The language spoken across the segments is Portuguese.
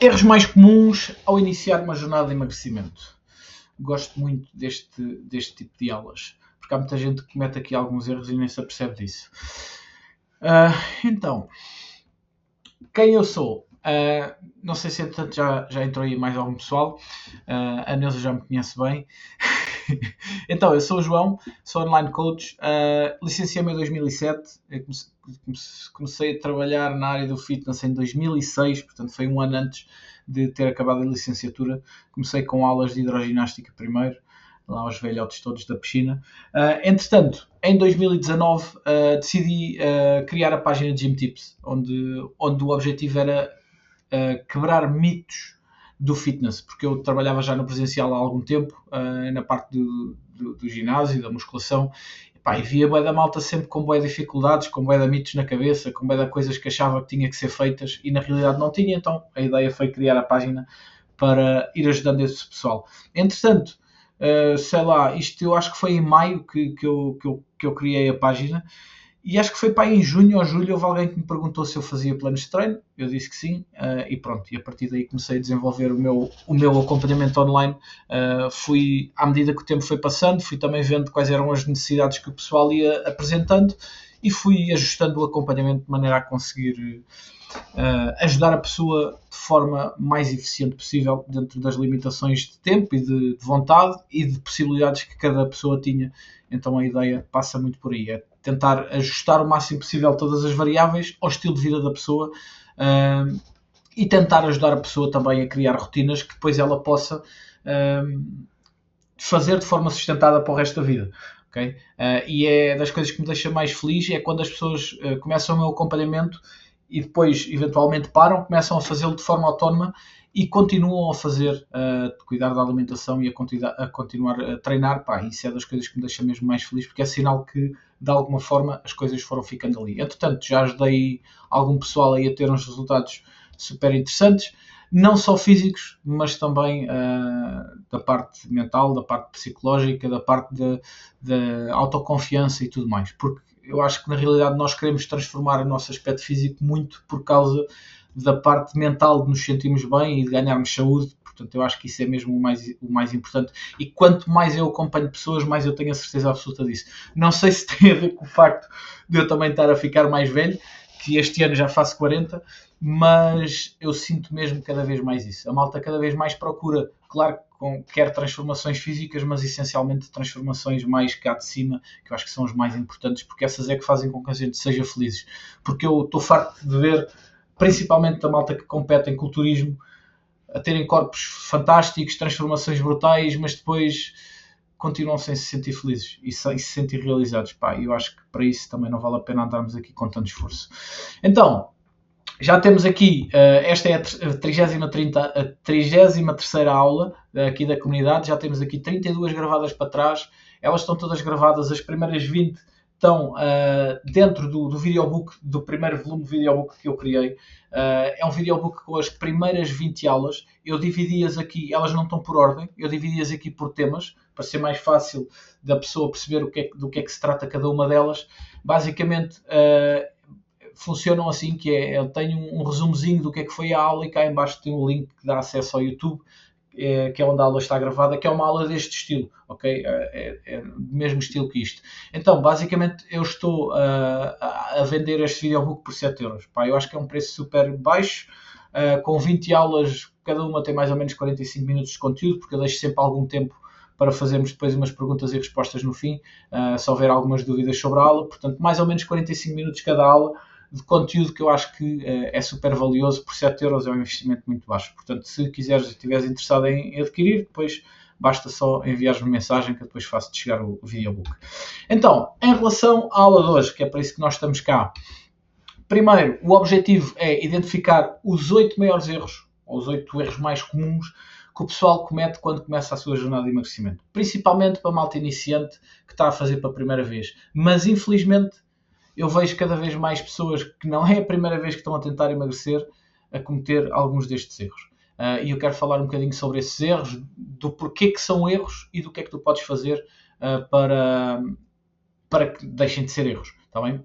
Erros mais comuns ao iniciar uma jornada de emagrecimento. Gosto muito deste tipo de aulas, porque há muita gente que comete aqui alguns erros e nem se apercebe disso. Então, quem eu sou? Não sei se entretanto já entrou aí mais algum pessoal. A Neuza já me conhece bem. Então, eu sou o João, sou online coach, licenciei-me em 2007, comecei a trabalhar na área do fitness em 2006, portanto foi um ano antes de ter acabado a licenciatura. Comecei com aulas de hidroginástica primeiro, lá aos velhotes todos da piscina. Entretanto, em 2019 decidi criar a página de Gym Tips, onde o objetivo era quebrar mitos do fitness, porque eu trabalhava já no presencial há algum tempo, na parte do ginásio, da musculação, e via bué da malta sempre com bué dificuldades, com bué da mitos na cabeça, com bué da coisas que achava que tinha que ser feitas e na realidade não tinha, então a ideia foi criar a página para ir ajudando esse pessoal. Entretanto, sei lá, isto eu acho que foi em maio que eu criei a página. E acho que foi para aí em junho ou julho houve alguém que me perguntou se eu fazia planos de treino. Eu disse que sim, e pronto. E a partir daí comecei a desenvolver o meu acompanhamento online. Fui, à medida que o tempo foi passando, fui também vendo quais eram as necessidades que o pessoal ia apresentando e fui ajustando o acompanhamento de maneira a conseguir ajudar a pessoa de forma mais eficiente possível dentro das limitações de tempo e de vontade e de possibilidades que cada pessoa tinha. Então a ideia passa muito por aí, é tentar ajustar o máximo possível todas as variáveis ao estilo de vida da pessoa e tentar ajudar a pessoa também a criar rotinas que depois ela possa fazer de forma sustentada para o resto da vida. Okay? E é das coisas que me deixa mais feliz é quando as pessoas começam o meu acompanhamento e depois eventualmente param, começam a fazê-lo de forma autónoma e continuam a fazer, cuidar da alimentação e a continuar a treinar. Isso é das coisas que me deixa mesmo mais feliz, porque é sinal que de alguma forma as coisas foram ficando ali. Entretanto, já ajudei algum pessoal aí a ter uns resultados super interessantes, não só físicos, mas também da parte mental, da parte psicológica, da parte da autoconfiança e tudo mais, porque eu acho que na realidade nós queremos transformar o nosso aspecto físico muito por causa da parte mental de nos sentirmos bem e de ganharmos saúde. Portanto, eu acho que isso é mesmo o mais importante. E quanto mais eu acompanho pessoas, mais eu tenho a certeza absoluta disso. Não sei se tem a ver com o facto de eu também estar a ficar mais velho, que este ano já faço 40, mas eu sinto mesmo cada vez mais isso. A malta cada vez mais procura, claro, quer transformações físicas, mas essencialmente transformações mais cá de cima, que eu acho que são as mais importantes, porque essas é que fazem com que a gente seja feliz. Porque eu estou farto de ver, principalmente da malta que compete em culturismo, a terem corpos fantásticos, transformações brutais, mas depois continuam sem se sentir felizes e sem se sentir realizados. Eu acho que para isso também não vale a pena andarmos aqui com tanto esforço. Então, já temos aqui, esta é a 33ª aula aqui da comunidade, já temos aqui 32 gravadas para trás, elas estão todas gravadas, as primeiras 20 estão dentro do videobook, do primeiro volume de videobook que eu criei. É um videobook com as primeiras 20 aulas, eu dividi-as aqui, elas não estão por ordem, eu dividi-as aqui por temas, para ser mais fácil da pessoa perceber do que é que se trata cada uma delas. Basicamente, funcionam assim, que eu tenho um resumozinho do que é que foi a aula e cá em baixo tem um link que dá acesso ao YouTube, que é onde a aula está gravada, que é uma aula deste estilo, ok? É do mesmo estilo que isto. Então, basicamente, eu estou a vender este videobook por 7€. Eu acho que é um preço super baixo, com 20 aulas, cada uma tem mais ou menos 45 minutos de conteúdo, porque eu deixo sempre algum tempo para fazermos depois umas perguntas e respostas no fim, se houver algumas dúvidas sobre a aula. Portanto, mais ou menos 45 minutos cada aula, de conteúdo que eu acho que é super valioso. Por 7€ é um investimento muito baixo. Portanto, se estiveres interessado em adquirir, depois basta só enviar-me mensagem que eu depois faço-te chegar o videobook. Então, em relação à aula de hoje, que é para isso que nós estamos cá, primeiro, o objetivo é identificar os 8 maiores erros, ou os 8 erros mais comuns que o pessoal comete quando começa a sua jornada de emagrecimento. Principalmente para a malta iniciante que está a fazer pela primeira vez. Mas, infelizmente, eu vejo cada vez mais pessoas que não é a primeira vez que estão a tentar emagrecer a cometer alguns destes erros. E eu quero falar um bocadinho sobre esses erros, do porquê que são erros e do que é que tu podes fazer para que deixem de ser erros. Está bem?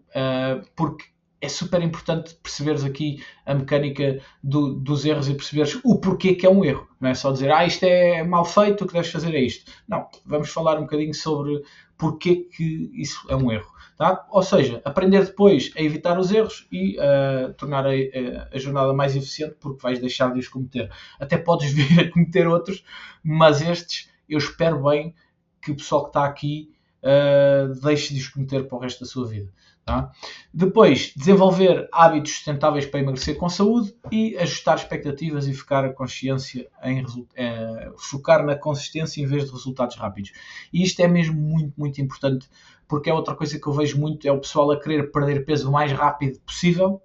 Porque é super importante perceberes aqui a mecânica dos erros e perceberes o porquê que é um erro. Não é só dizer, isto é mal feito, o que deves fazer é isto. Não, vamos falar um bocadinho sobre porquê que isso é um erro. Tá? Ou seja, aprender depois a evitar os erros e tornar a jornada mais eficiente, porque vais deixar de os cometer. Até podes vir a cometer outros, mas estes eu espero bem que o pessoal que está aqui deixe de os cometer para o resto da sua vida. Tá? Depois, desenvolver hábitos sustentáveis para emagrecer com saúde e ajustar expectativas e focar a consciência focar na consistência em vez de resultados rápidos. E isto é mesmo muito, muito importante, porque é outra coisa que eu vejo muito, é o pessoal a querer perder peso o mais rápido possível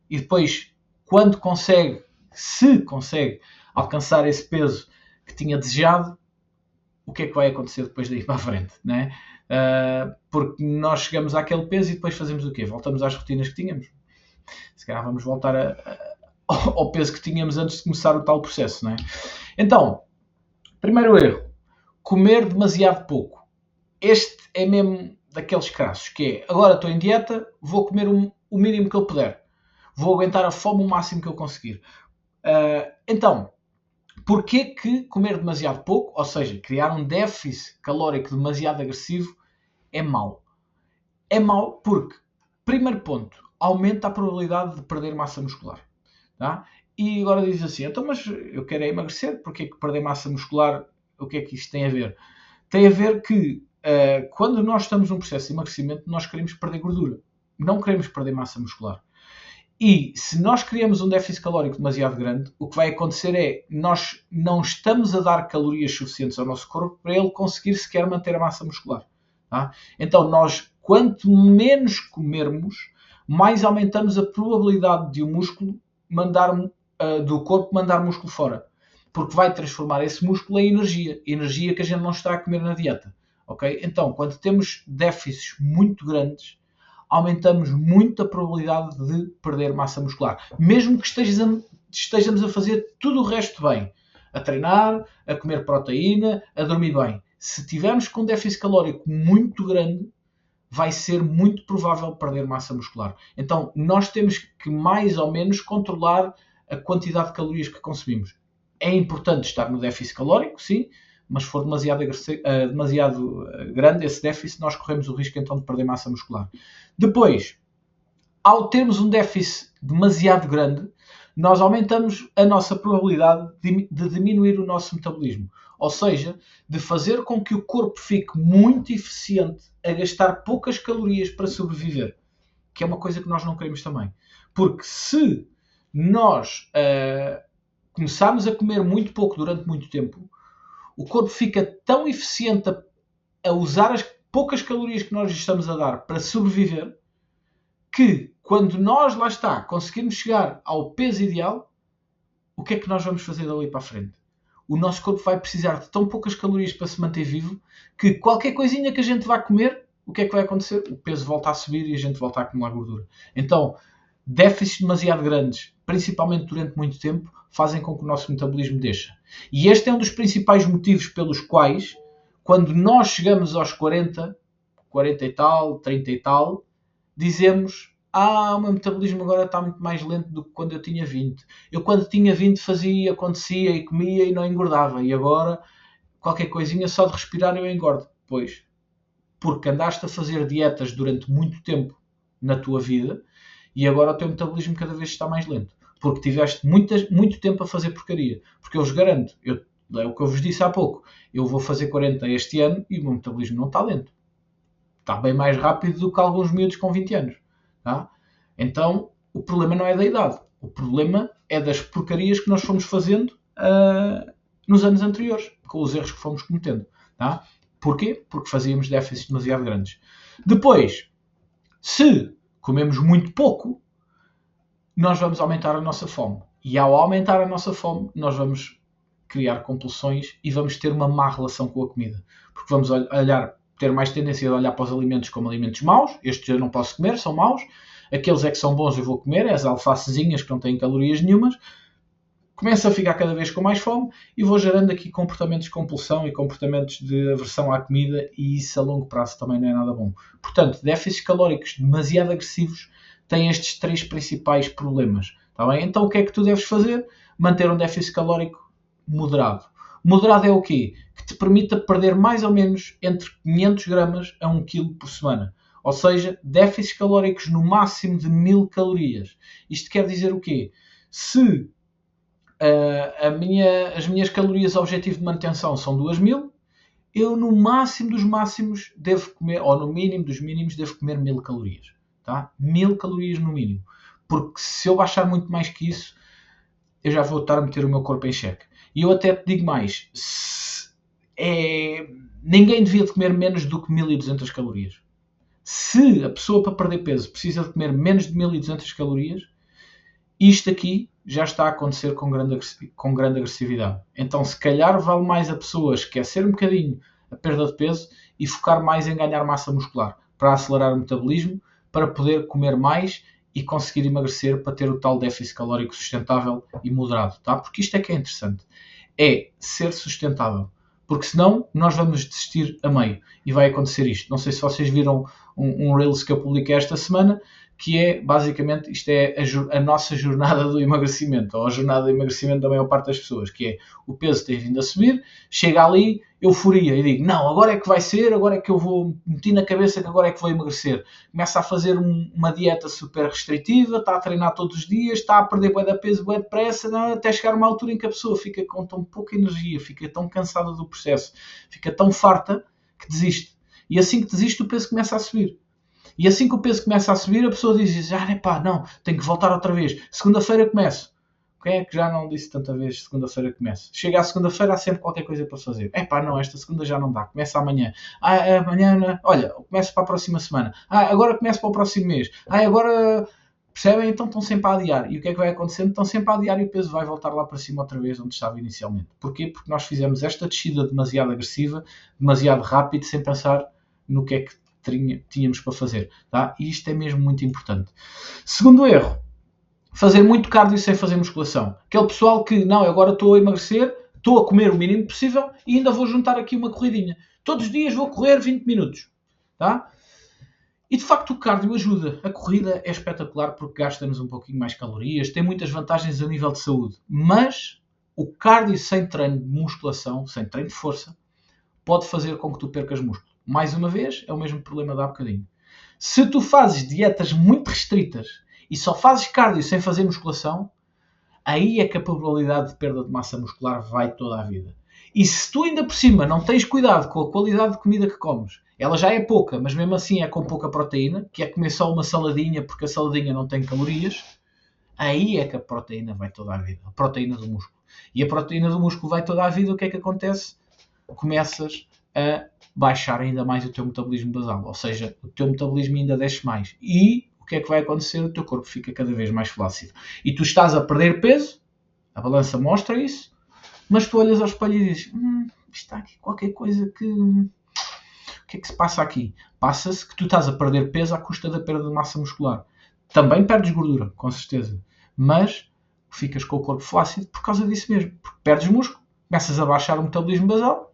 e depois, quando consegue, se consegue alcançar esse peso que tinha desejado, o que é que vai acontecer depois daí para a frente, né? Porque nós chegamos àquele peso e depois fazemos o quê? Voltamos às rotinas que tínhamos. Se calhar vamos voltar ao peso que tínhamos antes de começar o tal processo, né? Então, primeiro erro, comer demasiado pouco. Este é mesmo daqueles crassos, que é, agora estou em dieta, vou comer o mínimo que eu puder. Vou aguentar a fome o máximo que eu conseguir. Então, porquê que comer demasiado pouco, ou seja, criar um déficit calórico demasiado agressivo, é mau? É mau porque, primeiro ponto, aumenta a probabilidade de perder massa muscular. Tá? E agora diz assim, então mas eu quero emagrecer, porquê que perder massa muscular, o que é que isto tem a ver? Tem a ver que quando nós estamos num processo de emagrecimento, nós queremos perder gordura. Não queremos perder massa muscular. E se nós criamos um déficit calórico demasiado grande, o que vai acontecer é nós não estamos a dar calorias suficientes ao nosso corpo para ele conseguir sequer manter a massa muscular. Tá? Então nós, quanto menos comermos, mais aumentamos a probabilidade de o músculo do corpo mandar músculo fora. Porque vai transformar esse músculo em energia que a gente não está a comer na dieta. Okay? Então, quando temos déficits muito grandes, aumentamos muito a probabilidade de perder massa muscular. Mesmo que estejamos a fazer tudo o resto bem. A treinar, a comer proteína, a dormir bem. Se tivermos com um déficit calórico muito grande, vai ser muito provável perder massa muscular. Então, nós temos que mais ou menos controlar a quantidade de calorias que consumimos. É importante estar no déficit calórico, sim, mas se for demasiado grande esse déficit, nós corremos o risco então de perder massa muscular. Depois, ao termos um déficit demasiado grande, nós aumentamos a nossa probabilidade de diminuir o nosso metabolismo. Ou seja, de fazer com que o corpo fique muito eficiente a gastar poucas calorias para sobreviver. Que é uma coisa que nós não queremos também. Porque se nós começarmos a comer muito pouco durante muito tempo, o corpo fica tão eficiente a usar as poucas calorias que nós estamos a dar para sobreviver, que quando nós, lá está, conseguirmos chegar ao peso ideal, o que é que nós vamos fazer dali para a frente? O nosso corpo vai precisar de tão poucas calorias para se manter vivo, que qualquer coisinha que a gente vá comer, o que é que vai acontecer? O peso volta a subir e a gente volta a acumular gordura. Então, déficits demasiado grandes, principalmente durante muito tempo, fazem com que o nosso metabolismo deixe. E este é um dos principais motivos pelos quais, quando nós chegamos aos 40 e tal, 30 e tal, dizemos, o meu metabolismo agora está muito mais lento do que quando eu tinha 20. Eu quando tinha 20 fazia, acontecia e comia e não engordava. E agora, qualquer coisinha, só de respirar eu engordo. Pois, porque andaste a fazer dietas durante muito tempo na tua vida e agora o teu metabolismo cada vez está mais lento. Porque tiveste muito tempo a fazer porcaria. Porque eu vos garanto, é o que eu vos disse há pouco, eu vou fazer 40 este ano e o meu metabolismo não está lento. Está bem mais rápido do que alguns miúdos com 20 anos. Tá? Então, o problema não é da idade. O problema é das porcarias que nós fomos fazendo nos anos anteriores, com os erros que fomos cometendo. Tá? Porquê? Porque fazíamos déficits demasiado grandes. Depois, se comemos muito pouco, nós vamos aumentar a nossa fome. E ao aumentar a nossa fome, nós vamos criar compulsões e vamos ter uma má relação com a comida. Porque vamos ter mais tendência a olhar para os alimentos como alimentos maus. Estes eu não posso comer, são maus. Aqueles é que são bons eu vou comer, as alfacezinhas que não têm calorias nenhumas. Começo a ficar cada vez com mais fome e vou gerando aqui comportamentos de compulsão e comportamentos de aversão à comida, e isso a longo prazo também não é nada bom. Portanto, déficits calóricos demasiado agressivos tem estes 3 principais problemas. Tá bem? Então o que é que tu deves fazer? Manter um déficit calórico moderado. Moderado é o quê? Que te permita perder mais ou menos entre 500 gramas a 1 kg por semana. Ou seja, déficits calóricos no máximo de 1000 calorias. Isto quer dizer o quê? Se as minhas calorias objetivo de manutenção são 2000, eu no máximo dos máximos devo comer, ou no mínimo dos mínimos, devo comer 1000 calorias. Tá? 1000 calorias no mínimo. Porque se eu baixar muito mais que isso, eu já vou estar a meter o meu corpo em xeque. E eu até te digo mais, ninguém devia de comer menos do que 1200 calorias. Se a pessoa para perder peso precisa de comer menos de 1200 calorias, isto aqui já está a acontecer com grande agressividade. Então, se calhar, vale mais a pessoa esquecer um bocadinho a perda de peso e focar mais em ganhar massa muscular, para acelerar o metabolismo, para poder comer mais e conseguir emagrecer, para ter o tal déficit calórico sustentável e moderado. Tá? Porque isto é que é interessante. É ser sustentável. Porque senão nós vamos desistir a meio e vai acontecer isto. Não sei se vocês viram um Reels que eu publiquei esta semana, que é, basicamente, isto é a nossa jornada do emagrecimento, ou a jornada do emagrecimento da maior parte das pessoas, que é o peso tem vindo a subir, chega ali, euforia, e digo, não, agora é que vai ser, agora é que eu vou meter na cabeça que agora é que vou emagrecer. Começa a fazer uma dieta super restritiva, está a treinar todos os dias, está a perder bué de peso, bué depressa, não, até chegar a uma altura em que a pessoa fica com tão pouca energia, fica tão cansada do processo, fica tão farta, que desiste. E assim que desiste, o peso começa a subir. E assim que o peso começa a subir, a pessoa diz, não, tenho que voltar outra vez. Segunda-feira começo. Quem é que já não disse tanta vez segunda-feira começo? Chega à segunda-feira, há sempre qualquer coisa para fazer. Não, esta segunda já não dá. Começa amanhã. Amanhã, olha, começo para a próxima semana. Agora começo para o próximo mês. Agora, percebem? Então estão sempre a adiar. E o que é que vai acontecendo? Estão sempre a adiar e o peso vai voltar lá para cima outra vez, onde estava inicialmente. Porquê? Porque nós fizemos esta descida demasiado agressiva, demasiado rápido, sem pensar no que é que tínhamos para fazer. Tá? E isto é mesmo muito importante. Segundo erro, fazer muito cardio sem fazer musculação. Aquele pessoal que, não, agora estou a emagrecer, estou a comer o mínimo possível e ainda vou juntar aqui uma corridinha. Todos os dias vou correr 20 minutos. Tá? E de facto o cardio ajuda. A corrida é espetacular porque gasta-nos um pouquinho mais calorias, tem muitas vantagens a nível de saúde. Mas o cardio sem treino de musculação, sem treino de força, pode fazer com que tu percas músculo. Mais uma vez, é o mesmo problema de há bocadinho. Se tu fazes dietas muito restritas e só fazes cardio sem fazer musculação, aí é que a probabilidade de perda de massa muscular vai toda a vida. E se tu ainda por cima não tens cuidado com a qualidade de comida que comes, ela já é pouca, mas mesmo assim é com pouca proteína, que é comer só uma saladinha porque a saladinha não tem calorias, aí é que a proteína vai toda a vida. A proteína do músculo. E a proteína do músculo vai toda a vida, o que é que acontece? Começas a baixar ainda mais o teu metabolismo basal, ou seja, o teu metabolismo ainda desce mais. E o que é que vai acontecer? O teu corpo fica cada vez mais flácido. E tu estás a perder peso, a balança mostra isso, mas tu olhas ao espelho e dizes, está aqui qualquer coisa que... O que é que se passa aqui? Passa-se que tu estás a perder peso à custa da perda de massa muscular. Também perdes gordura, com certeza, mas ficas com o corpo flácido por causa disso mesmo, porque perdes músculo, começas a baixar o metabolismo basal.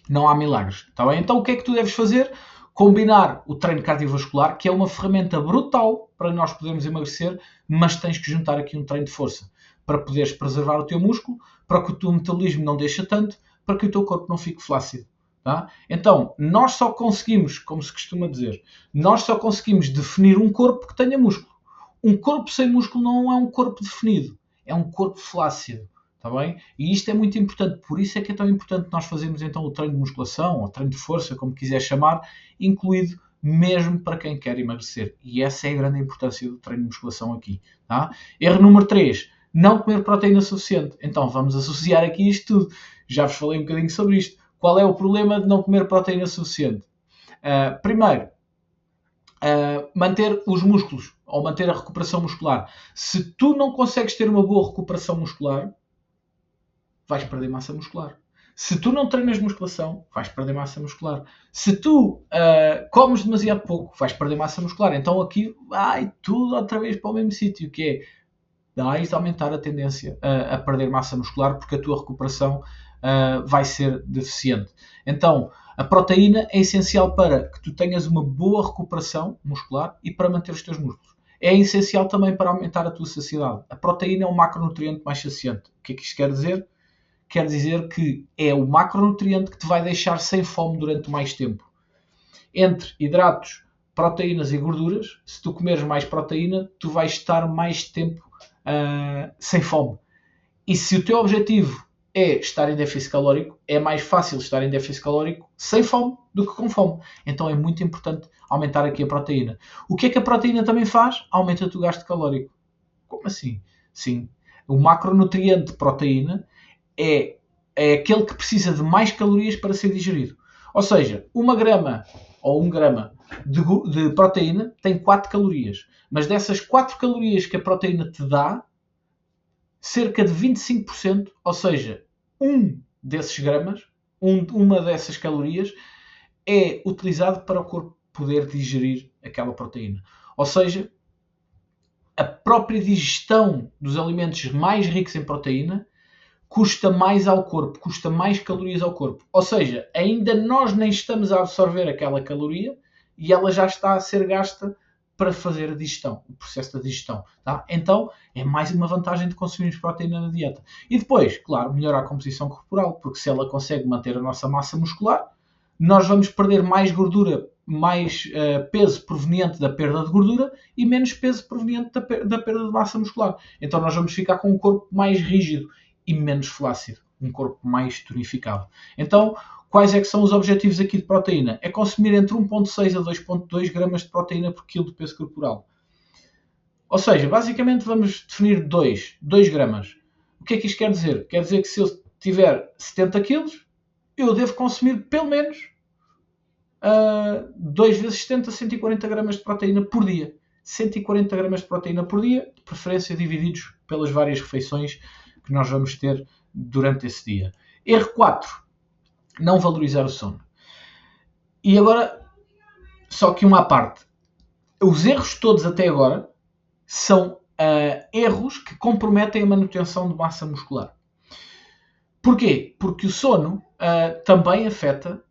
Não há milagres, está bem? Então o que é que tu deves fazer? Combinar o treino cardiovascular, que é uma ferramenta brutal para nós podermos emagrecer, mas tens que juntar aqui um treino de força para poderes preservar o teu músculo, para que o teu metabolismo não deixe tanto, para que o teu corpo não fique flácido. Tá? Então, nós só conseguimos, como se costuma dizer, nós só conseguimos definir um corpo que tenha músculo. Um corpo sem músculo não é um corpo definido, é um corpo flácido. Tá bem? E isto é muito importante, por isso é que é tão importante nós fazermos então o treino de musculação, ou treino de força, como quiser chamar, incluído mesmo para quem quer emagrecer. E essa é a grande importância do treino de musculação aqui. Tá? Erro número 3, não comer proteína suficiente. Então vamos associar aqui isto tudo. Já vos falei um bocadinho sobre isto. Qual é o problema de não comer proteína suficiente? Primeiro, manter os músculos, ou manter a recuperação muscular. Se tu não consegues ter uma boa recuperação muscular, vais perder massa muscular. Se tu não treinas musculação, vais perder massa muscular. Se tu comes demasiado pouco, vais perder massa muscular. Então aqui vai tudo outra vez para o mesmo sítio, que é vais aumentar a tendência a perder massa muscular, porque a tua recuperação vai ser deficiente. Então, a proteína é essencial para que tu tenhas uma boa recuperação muscular e para manter os teus músculos. é essencial também para aumentar a tua saciedade. A proteína é um macronutriente mais saciante. O que é que isto quer dizer? Quer dizer que é o macronutriente que te vai deixar sem fome durante mais tempo. Entre hidratos, proteínas e gorduras, se tu comeres mais proteína, tu vais estar mais tempo sem fome. E se o teu objetivo é estar em déficit calórico, é mais fácil estar em déficit calórico sem fome do que com fome. Então é muito importante aumentar aqui a proteína. O que é que a proteína também faz? Aumenta-te o gasto calórico. Como assim? Sim. O macronutriente proteína é aquele que precisa de mais calorias para ser digerido. Ou seja, 1 grama ou 1 grama de proteína tem 4 calorias. Mas dessas 4 calorias que a proteína te dá, cerca de 25%, ou seja, um desses gramas, uma dessas calorias, é utilizado para o corpo poder digerir aquela proteína. Ou seja, a própria digestão dos alimentos mais ricos em proteína custa mais ao corpo, custa mais calorias ao corpo. Ou seja, ainda nós nem estamos a absorver aquela caloria e ela já está a ser gasta para fazer a digestão, o processo da digestão. Tá? Então, é mais uma vantagem de consumirmos proteína na dieta. E depois, claro, melhorar a composição corporal, porque se ela consegue manter a nossa massa muscular, nós vamos perder mais gordura, mais peso proveniente da perda de gordura e menos peso proveniente da perda de massa muscular. Então nós vamos ficar com um corpo mais rígido e menos flácido, um corpo mais tonificado. Então, quais é que são os objetivos aqui de proteína? É consumir entre 1.6 a 2.2 gramas de proteína por quilo de peso corporal. Ou seja, basicamente vamos definir 2 gramas. O que é que isto quer dizer? Quer dizer que se eu tiver 70 quilos, eu devo consumir pelo menos 2 vezes 70, 140 gramas de proteína por dia. 140 gramas de proteína por dia, de preferência divididos pelas várias refeições que nós vamos ter durante esse dia. Erro 4. Não valorizar o sono. E agora, só que uma à parte. Os erros todos até agora são erros que comprometem a manutenção de massa muscular. Porquê? Porque o sono também afeta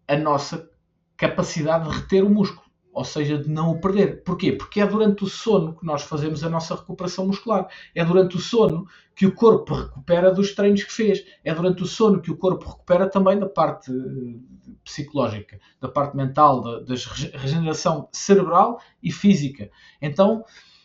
a nossa capacidade de reter o músculo, ou seja, de não o perder. Porquê? Porque é durante o sono que nós fazemos a nossa recuperação muscular. É durante o sono que o corpo recupera dos treinos que fez. É durante o sono que o corpo recupera também da parte psicológica, da parte mental, da regeneração cerebral e física. Então,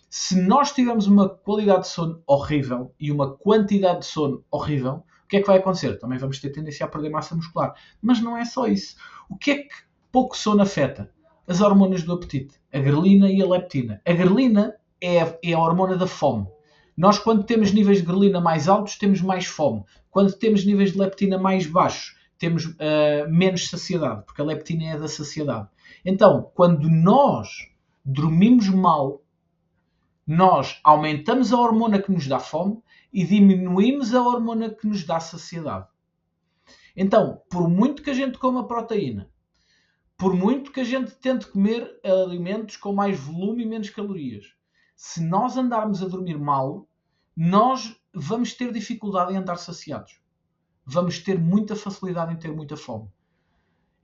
se nós tivermos uma qualidade de sono horrível e uma quantidade de sono horrível, o que é que vai acontecer? Também vamos ter tendência a perder massa muscular. Mas não é só isso. O que é que pouco sono afeta? As hormonas do apetite, a grelina e a leptina. A grelina é a hormona da fome. Nós, quando temos níveis de grelina mais altos, temos mais fome. Quando temos níveis de leptina mais baixos, temos menos saciedade, porque a leptina é da saciedade. Então, quando nós dormimos mal, nós aumentamos a hormona que nos dá fome e diminuímos a hormona que nos dá saciedade. Então, por muito que a gente coma proteína, por muito que a gente tente comer alimentos com mais volume e menos calorias, se nós andarmos a dormir mal, nós vamos ter dificuldade em andar saciados. Vamos ter muita facilidade em ter muita fome.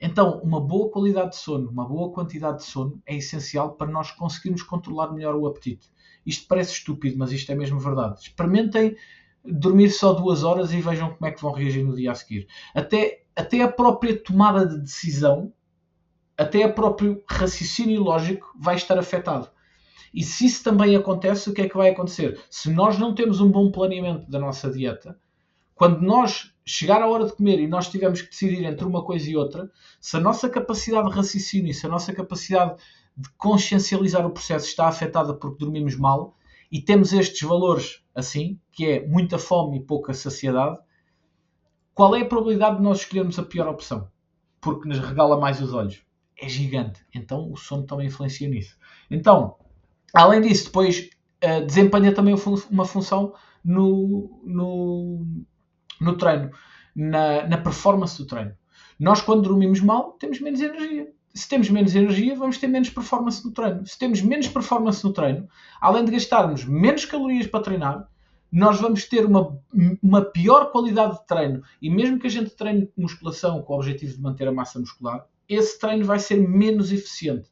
Então, uma boa qualidade de sono, uma boa quantidade de sono é essencial para nós conseguirmos controlar melhor o apetite. Isto parece estúpido, mas isto é mesmo verdade. Experimentem dormir só 2 horas e vejam como é que vão reagir no dia a seguir. Até a própria tomada de decisão, até o próprio raciocínio lógico vai estar afetado. E se isso também acontece, o que é que vai acontecer? Se nós não temos um bom planeamento da nossa dieta, quando nós chegar a hora de comer e nós tivermos que decidir entre uma coisa e outra, se a nossa capacidade de raciocínio, se a nossa capacidade de consciencializar o processo está afetada porque dormimos mal e temos estes valores assim, que é muita fome e pouca saciedade, qual é a probabilidade de nós escolhermos a pior opção? Porque nos regala mais os olhos. É gigante. Então o sono também influencia nisso. Então, além disso, depois desempenha também uma função no treino, na performance do treino. Nós, quando dormimos mal, temos menos energia. Se temos menos energia, vamos ter menos performance no treino. Se temos menos performance no treino, além de gastarmos menos calorias para treinar, nós vamos ter uma pior qualidade de treino. E mesmo que a gente treine musculação com o objetivo de manter a massa muscular, esse treino vai ser menos eficiente.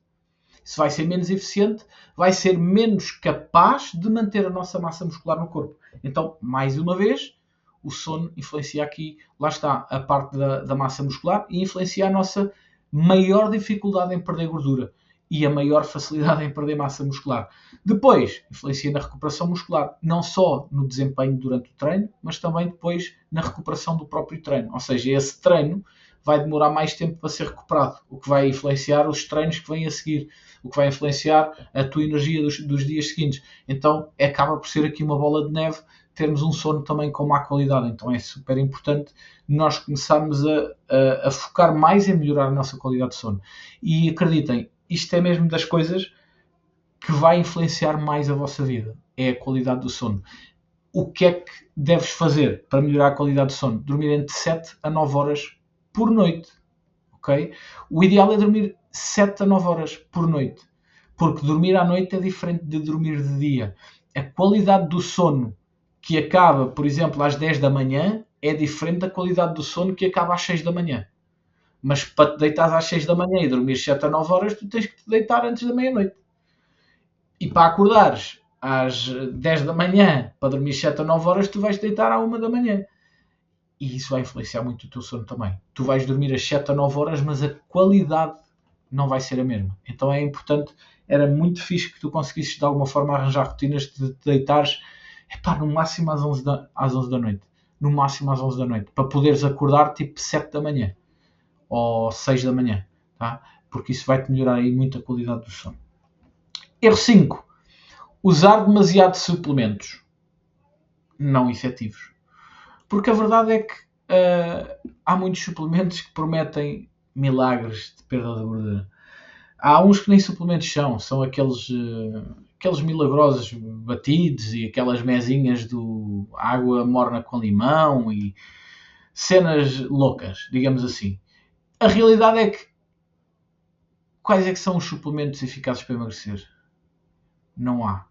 Se vai ser menos eficiente, vai ser menos capaz de manter a nossa massa muscular no corpo. Então, mais uma vez, o sono influencia aqui, lá está, a parte da massa muscular e influencia a nossa maior dificuldade em perder gordura e a maior facilidade em perder massa muscular. Depois, influencia na recuperação muscular, não só no desempenho durante o treino, mas também depois na recuperação do próprio treino. Ou seja, esse treino vai demorar mais tempo para ser recuperado, o que vai influenciar os treinos que vêm a seguir, o que vai influenciar a tua energia dos dias seguintes. Então, acaba por ser aqui uma bola de neve, termos um sono também com má qualidade. Então, é super importante nós começarmos a focar mais em melhorar a nossa qualidade de sono. E acreditem, isto é mesmo das coisas que vai influenciar mais a vossa vida, é a qualidade do sono. O que é que deves fazer para melhorar a qualidade do sono? Dormir entre 7 a 9 horas por noite, ok? O ideal é dormir 7 a 9 horas por noite, porque dormir à noite é diferente de dormir de dia. A qualidade do sono que acaba, por exemplo, às 10 da manhã é diferente da qualidade do sono que acaba às 6 da manhã. Mas para te deitares às 6 da manhã e dormir 7 a 9 horas, tu tens que te deitar antes da meia-noite. E para acordares às 10 da manhã, para dormir 7 a 9 horas, tu vais te deitar à 1 da manhã. E isso vai influenciar muito o teu sono também. Tu vais dormir às 7 a 9 horas, mas a qualidade não vai ser a mesma. Então é importante, era muito fixe que tu conseguisses de alguma forma arranjar rotinas de te deitares no máximo às 11 da noite. No máximo às 11 da noite. Para poderes acordar tipo 7 da manhã. Ou 6 da manhã. Tá? Porque isso vai-te melhorar aí muito a qualidade do sono. Erro 5. Usar demasiado suplementos não efetivos. Porque a verdade é que há muitos suplementos que prometem milagres de perda de gordura. Há uns que nem suplementos são aqueles milagrosos batidos e aquelas mesinhas do água morna com limão e cenas loucas, digamos assim. A realidade é que quais é que são os suplementos eficazes para emagrecer? Não há.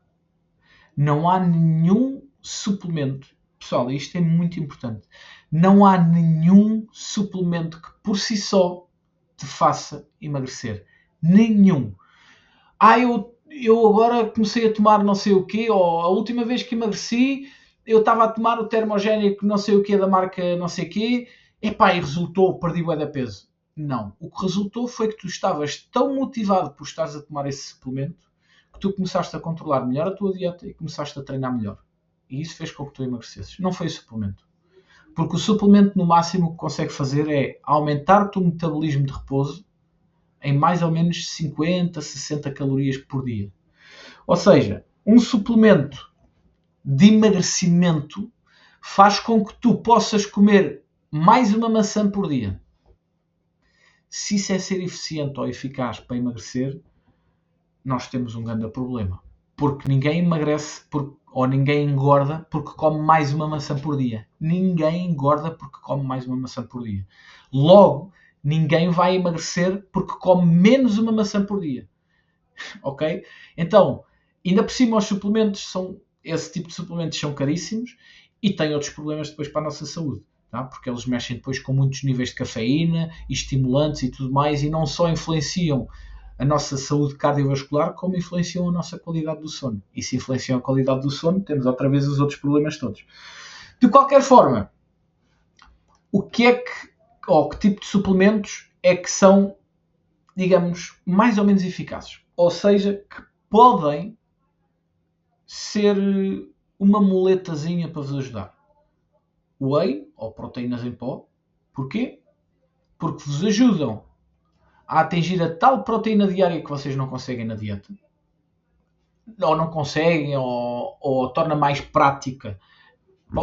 Não há nenhum suplemento. Pessoal, isto é muito importante. Não há nenhum suplemento que por si só te faça emagrecer. Nenhum. Eu agora comecei a tomar não sei o quê, ou a última vez que emagreci, eu estava a tomar o termogénico não sei o quê da marca não sei o quê, e resultou, perdi bué de peso. Não. O que resultou foi que tu estavas tão motivado por estares a tomar esse suplemento que tu começaste a controlar melhor a tua dieta e começaste a treinar melhor. E isso fez com que tu emagrecesses. Não foi o suplemento. Porque o suplemento, no máximo, o que consegue fazer é aumentar o teu metabolismo de repouso em mais ou menos 50, 60 calorias por dia. Ou seja, um suplemento de emagrecimento faz com que tu possas comer mais uma maçã por dia. Se isso é ser eficiente ou eficaz para emagrecer, nós temos um grande problema. Porque ninguém emagrece ou ninguém engorda porque come mais uma maçã por dia. Ninguém engorda porque come mais uma maçã por dia. Logo, ninguém vai emagrecer porque come menos uma maçã por dia. Ok? Então, ainda por cima os suplementos esse tipo de suplementos são caríssimos e têm outros problemas depois para a nossa saúde. Tá? Porque eles mexem depois com muitos níveis de cafeína e estimulantes e tudo mais e não só influenciam a nossa saúde cardiovascular, como influenciam a nossa qualidade do sono. E se influenciam a qualidade do sono, temos outra vez os outros problemas todos. De qualquer forma, que tipo de suplementos é que são, digamos, mais ou menos eficazes? Ou seja, que podem ser uma muletazinha para vos ajudar. Whey, ou proteínas em pó. Porquê? Porque vos ajudam a atingir a tal proteína diária que vocês não conseguem na dieta. Ou não conseguem, ou torna mais prática.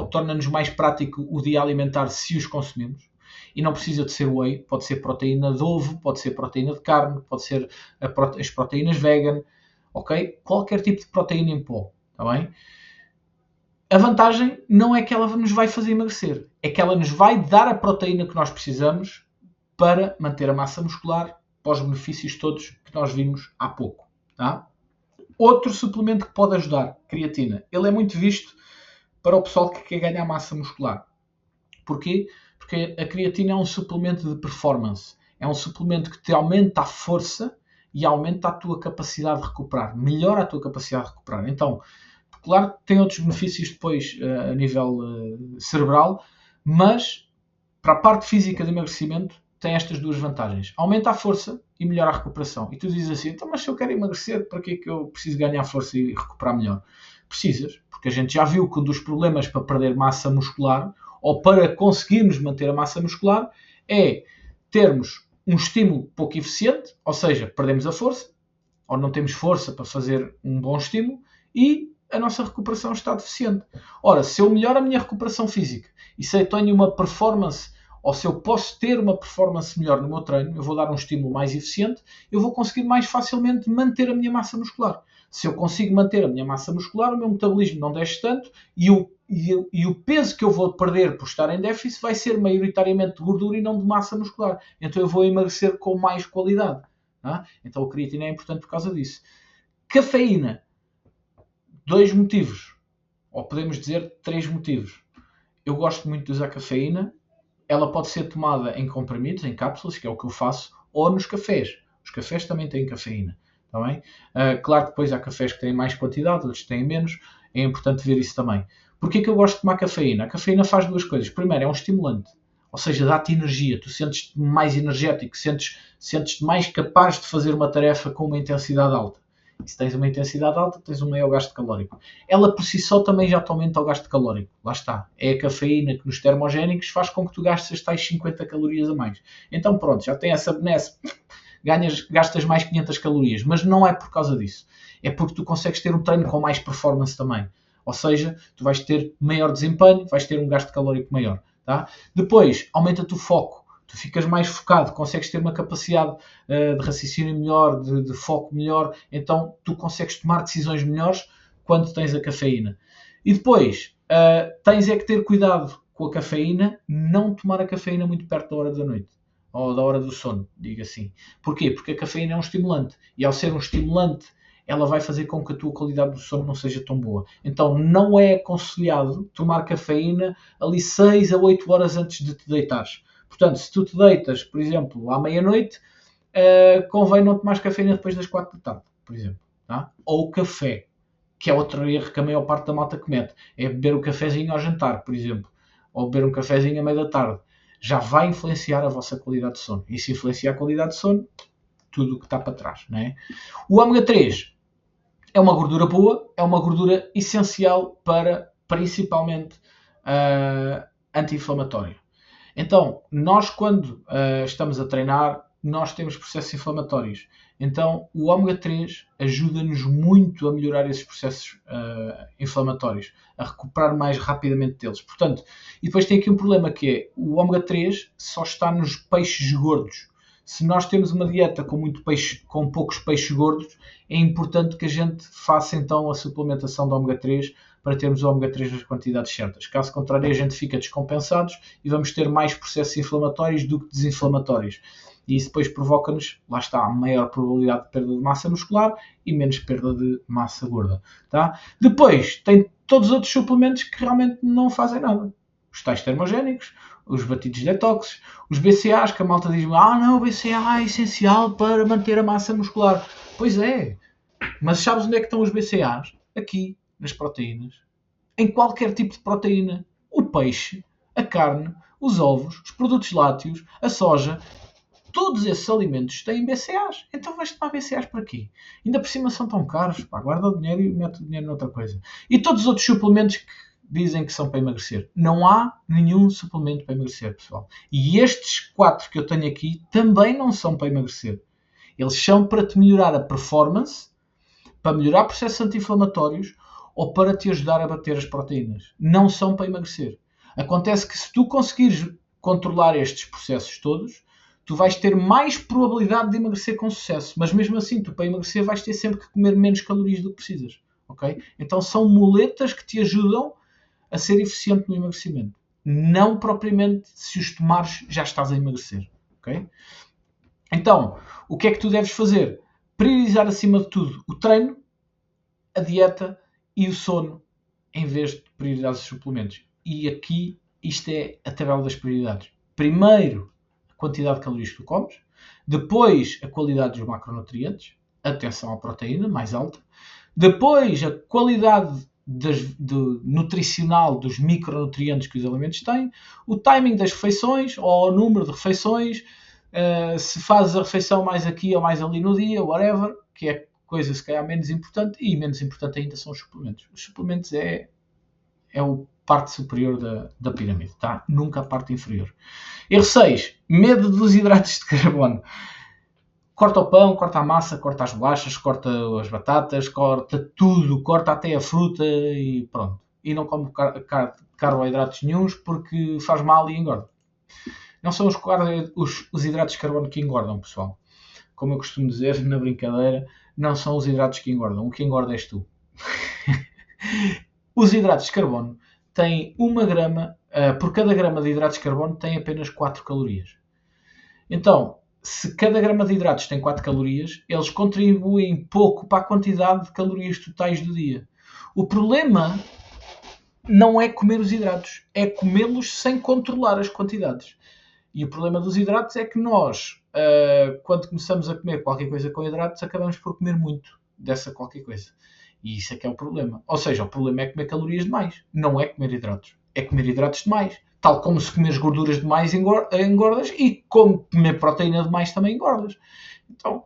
Torna-nos mais prático o dia alimentar se os consumimos. E não precisa de ser whey, pode ser proteína de ovo, pode ser proteína de carne, pode ser as proteínas vegan, ok? Qualquer tipo de proteína em pó, está bem? A vantagem não é que ela nos vai fazer emagrecer, é que ela nos vai dar a proteína que nós precisamos para manter a massa muscular, para os benefícios todos que nós vimos há pouco. Tá? Outro suplemento que pode ajudar, creatina. Ele é muito visto para o pessoal que quer ganhar massa muscular. Porquê? Porque a creatina é um suplemento de performance. É um suplemento que te aumenta a força e aumenta a tua capacidade de recuperar, melhora a tua capacidade de recuperar. Então, claro que tem outros benefícios depois a nível cerebral, mas para a parte física de emagrecimento tem estas duas vantagens. Aumenta a força e melhora a recuperação. E tu dizes assim, então, mas se eu quero emagrecer, para que é que eu preciso ganhar força e recuperar melhor? Precisas, porque a gente já viu que um dos problemas para perder massa muscular, ou para conseguirmos manter a massa muscular, é termos um estímulo pouco eficiente, ou seja, perdemos a força, ou não temos força para fazer um bom estímulo, e a nossa recuperação está deficiente. Ora, se eu melhoro a minha recuperação física e se eu tenho uma performance, ou se eu posso ter uma performance melhor no meu treino, eu vou dar um estímulo mais eficiente, eu vou conseguir mais facilmente manter a minha massa muscular. Se eu consigo manter a minha massa muscular, o meu metabolismo não desce tanto e o peso que eu vou perder por estar em déficit vai ser maioritariamente de gordura e não de massa muscular. Então eu vou emagrecer com mais qualidade. Tá? Então a creatina é importante por causa disso. Cafeína. 2 motivos. Ou podemos dizer 3 motivos. Eu gosto muito de usar cafeína. Ela pode ser tomada em comprimidos, em cápsulas, que é o que eu faço, ou nos cafés. Os cafés também têm cafeína. Tá bem? Claro que depois há cafés que têm mais quantidade, outros têm menos. É importante ver isso também. Porquê que eu gosto de tomar cafeína? A cafeína faz duas coisas. Primeiro, é um estimulante. Ou seja, dá-te energia. Tu sentes-te mais energético, sentes-te mais capaz de fazer uma tarefa com uma intensidade alta. E se tens uma intensidade alta, tens um maior gasto calórico. Ela por si só também já te aumenta o gasto calórico. Lá está. É a cafeína que nos termogénicos faz com que tu gastes as tais 50 calorias a mais. Então pronto, já tem essa benesse. Gastas mais 500 calorias. Mas não é por causa disso. É porque tu consegues ter um treino com mais performance também. Ou seja, tu vais ter maior desempenho, vais ter um gasto calórico maior. Tá? Depois, aumenta-te o foco. Tu ficas mais focado, consegues ter uma capacidade de raciocínio melhor, de foco melhor, então tu consegues tomar decisões melhores quando tens a cafeína. E depois, tens é que ter cuidado com a cafeína, não tomar a cafeína muito perto da hora da noite, ou da hora do sono, diga assim. Porquê? Porque a cafeína é um estimulante, e ao ser um estimulante, ela vai fazer com que a tua qualidade do sono não seja tão boa. Então não é aconselhado tomar cafeína ali 6 a 8 horas antes de te deitares. Portanto, se tu te deitas, por exemplo, à meia-noite, convém não tomares cafeína depois das 4 da tarde, por exemplo. Tá? Ou café, que é outro erro que a maior parte da malta comete. É beber o cafezinho ao jantar, por exemplo. Ou beber um cafezinho à meia da tarde. Já vai influenciar a vossa qualidade de sono. E se influenciar a qualidade de sono, tudo o que está para trás. Não é? O ômega 3 é uma gordura boa, é uma gordura essencial para, principalmente, anti-inflamatório. Então, nós quando estamos a treinar, nós temos processos inflamatórios. Então, o ômega 3 ajuda-nos muito a melhorar esses processos inflamatórios, a recuperar mais rapidamente deles. Portanto, e depois tem aqui um problema que é, o ômega 3 só está nos peixes gordos. Se nós temos uma dieta com muito peixe, com poucos peixes gordos, é importante que a gente faça então a suplementação de ômega 3 para termos o ômega 3 nas quantidades certas. Caso contrário, a gente fica descompensados e vamos ter mais processos inflamatórios do que desinflamatórios. E isso depois provoca-nos, lá está, maior probabilidade de perda de massa muscular e menos perda de massa gorda. Tá? Depois, tem todos os outros suplementos que realmente não fazem nada. Os tais termogénicos, os batidos detox, os BCAAs, que a malta diz, não, o BCAA é essencial para manter a massa muscular. Pois é, mas sabes onde é que estão os BCAAs? Aqui, nas proteínas. Em qualquer tipo de proteína. O peixe, a carne, os ovos, os produtos lácteos, a soja, todos esses alimentos têm BCAAs. Então vais tomar BCAAs para quê? Ainda por cima são tão caros. Pá, guarda o dinheiro e mete o dinheiro noutra coisa. E todos os outros suplementos que dizem que são para emagrecer. Não há nenhum suplemento para emagrecer, pessoal. E estes 4 que eu tenho aqui também não são para emagrecer. Eles são para te melhorar a performance, para melhorar processos anti-inflamatórios ou para te ajudar a bater as proteínas. Não são para emagrecer. Acontece que se tu conseguires controlar estes processos todos, tu vais ter mais probabilidade de emagrecer com sucesso. Mas mesmo assim, tu para emagrecer vais ter sempre que comer menos calorias do que precisas. Okay? Então são muletas que te ajudam a ser eficiente no emagrecimento. Não propriamente se os tomares já estás a emagrecer. Okay? Então, o que é que tu deves fazer? Priorizar acima de tudo o treino, a dieta e o sono, em vez de priorizar os suplementos. E aqui, isto é a tabela das prioridades. Primeiro, a quantidade de calorias que tu comes. Depois, a qualidade dos macronutrientes. Atenção à proteína, mais alta. Depois, a qualidade nutricional dos micronutrientes que os alimentos têm. O timing das refeições, ou o número de refeições. Se fazes a refeição mais aqui ou mais ali no dia, whatever, que é coisa se calhar menos importante. E menos importante ainda são os suplementos. Os suplementos é a parte superior da pirâmide, tá? Nunca a parte inferior. Erro 6. Medo dos hidratos de carbono. Corta o pão, corta a massa, corta as bolachas, corta as batatas, corta tudo, corta até a fruta e pronto. E não come carboidratos nenhuns porque faz mal e engorda. Não são os hidratos de carbono que engordam, pessoal. Como eu costumo dizer na brincadeira, não são os hidratos que engordam. O que engorda és tu. Os hidratos de carbono têm 1 grama, por cada grama de hidratos de carbono tem apenas 4 calorias. Então, se cada grama de hidratos tem 4 calorias, eles contribuem pouco para a quantidade de calorias totais do dia. O problema não é comer os hidratos, é comê-los sem controlar as quantidades. E o problema dos hidratos é que nós, quando começamos a comer qualquer coisa com hidratos, acabamos por comer muito dessa qualquer coisa. E isso é que é o problema. Ou seja, o problema é comer calorias demais. Não é comer hidratos. É comer hidratos demais. Tal como se comeres gorduras demais engordas e como comer proteína demais também engordas. Então,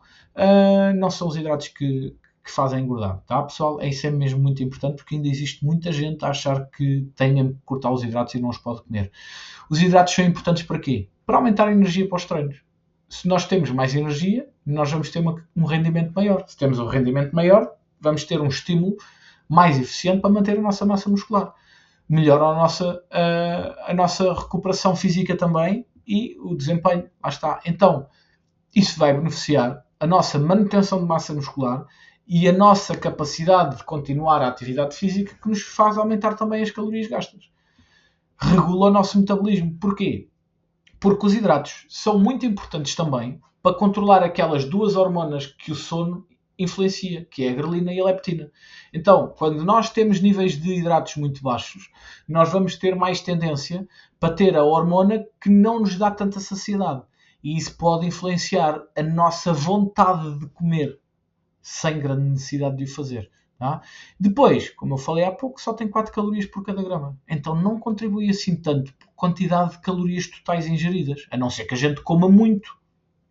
não são os hidratos que fazem engordar. Tá, pessoal? Isso é mesmo muito importante porque ainda existe muita gente a achar que tem que cortar os hidratos e não os pode comer. Os hidratos são importantes para quê? Para aumentar a energia para os treinos. Se nós temos mais energia, nós vamos ter um rendimento maior. Se temos um rendimento maior, vamos ter um estímulo mais eficiente para manter a nossa massa muscular. Melhora a nossa recuperação física também e o desempenho. Lá está. Então, isso vai beneficiar a nossa manutenção de massa muscular e a nossa capacidade de continuar a atividade física, que nos faz aumentar também as calorias gastas. Regula o nosso metabolismo. Porquê? Porque os hidratos são muito importantes também para controlar aquelas 2 hormonas que o sono influencia, que é a grelina e a leptina. Então, quando nós temos níveis de hidratos muito baixos, nós vamos ter mais tendência para ter a hormona que não nos dá tanta saciedade. E isso pode influenciar a nossa vontade de comer, sem grande necessidade de o fazer. Tá? Depois, como eu falei há pouco, só tem 4 calorias por cada grama. Então não contribui assim tanto por quantidade de calorias totais ingeridas, a não ser que a gente coma muito.